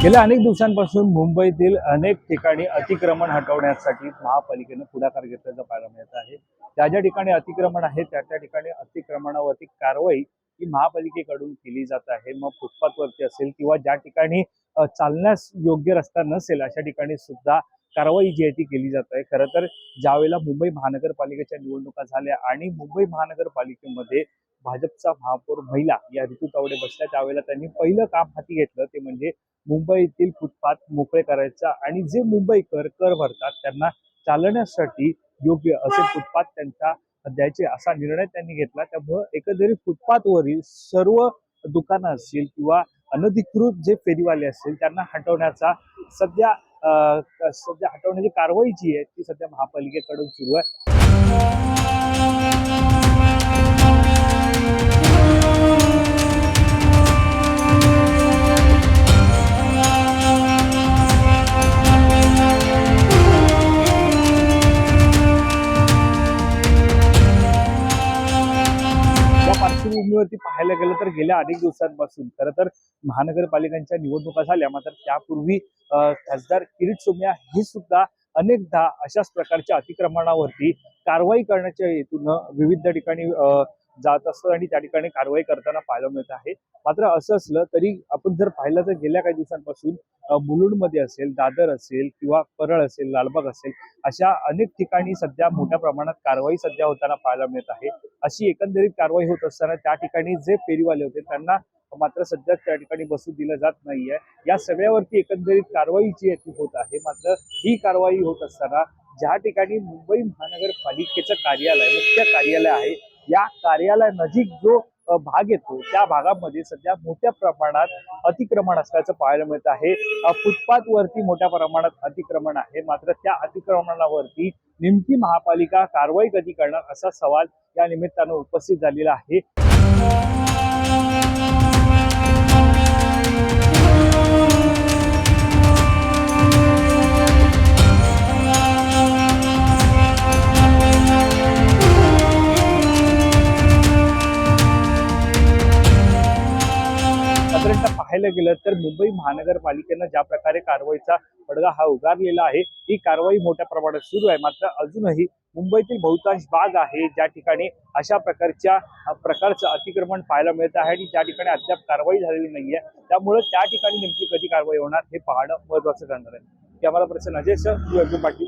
गेल्या अनेक दिवसांपासून मुंबईतील अनेक ठिकाणी अतिक्रमण हटवण्यासाठी महापालिकेने पुढाकार घेतल्याचं पाहायला मिळत आहे। ज्या ज्या ठिकाणी अतिक्रमण आहे त्या त्या ठिकाणी अतिक्रमणावरती कारवाई ही महापालिकेकडून केली जात आहे। मग फुटपाथवरती असेल किंवा ज्या ठिकाणी चालण्यास योग्य रस्ता नसेल अशा ठिकाणी सुद्धा कारवाई जी आहे ती केली जात आहे। खरं तर ज्यावेळेला मुंबई महानगरपालिकेच्या निवडणुका झाल्या आणि मुंबई महानगरपालिकेमध्ये भाजपचा महापौर महिला या ऋतू तावडे बसल्या, त्यावेळेला त्यांनी पहिलं काम हाती घेतलं ते म्हणजे मुंबईतील फुटपाथ मोकळे करायचा आणि जे मुंबईकर कर भरतात त्यांना चालण्यासाठी योग्य असे फुटपाथ त्यांचा द्यायचे असा निर्णय त्यांनी घेतला। त्यामुळे एकंदरीत फुटपाथवरील सर्व दुकानं असतील किंवा अनधिकृत जे फेरीवाले असतील त्यांना हटवण्याचा सध्या हटवण्याची कारवाई जी आहे ती सध्या महापालिकेकडून सुरू आहे। या पार्श्वभूमीवरती पाहायला गेलं तर गेल्या अनेक दिवसांपासून खरं तर महानगरपालिकांच्या निवडणुका झाल्या, मात्र त्यापूर्वी खासदार किरीट सोमय्या हे सुद्धा अनेकदा अशाच प्रकारच्या अतिक्रमणावरती कारवाई करण्याच्या हेतून विविध ठिकाणी जात असतात आणि त्या ठिकाणी कारवाई करताना पाहायला मिळत आहे। मात्र असं असलं तरी आपण जर पाहिलं तर गेल्या काही दिवसांपासून मुलुंडमध्ये असेल, दादर असेल किंवा परळ असेल, लालबाग असेल अशा अनेक ठिकाणी सध्या मोठ्या प्रमाणात कारवाई सध्या होताना पाहायला मिळत आहे। अशी एकंदरीत कारवाई होत असताना त्या ठिकाणी जे फेरीवाले होते त्यांना मात्र सध्या त्या ठिकाणी बसू दिलं जात नाहीये। या सगळ्यावरती एकंदरीत कारवाई जी आहे ती होत आहे। मात्र ही कारवाई होत असताना ज्या ठिकाणी मुंबई महानगरपालिकेचं कार्यालय, मुख्य कार्यालय आहे, या कार्यालय नजीक जो भाग येतो त्या भागामध्ये सध्या मोठ्या प्रमाणात अतिक्रमण असल्याचं पाहायला मिळत आहे। फुटपाथ वरती मोठ्या प्रमाणात अतिक्रमण आहे, मात्र त्या अतिक्रमणावरती नेमकी महापालिका कारवाई कधी करणार असा सवाल या निमित्तानं उपस्थित झालेला आहे। साधारणतः पाहायला गेलं तर मुंबई महानगरपालिकेनं ज्या प्रकारे कारवाईचा बडगा हा उगारलेला आहे, ही कारवाई मोठ्या प्रमाणात सुरू आहे। मात्र अजूनही मुंबईतील बहुतांश भाग आहे ज्या ठिकाणी अशा प्रकारचं अतिक्रमण पाहायला मिळत आहे आणि ज्या ठिकाणी अद्याप कारवाई झालेली नाहीये। त्यामुळे त्या ठिकाणी नेमकी कधी कारवाई होणार हे पाहणं महत्त्वाचं ठरणार आहे। Camera person Ajay sir, Patil.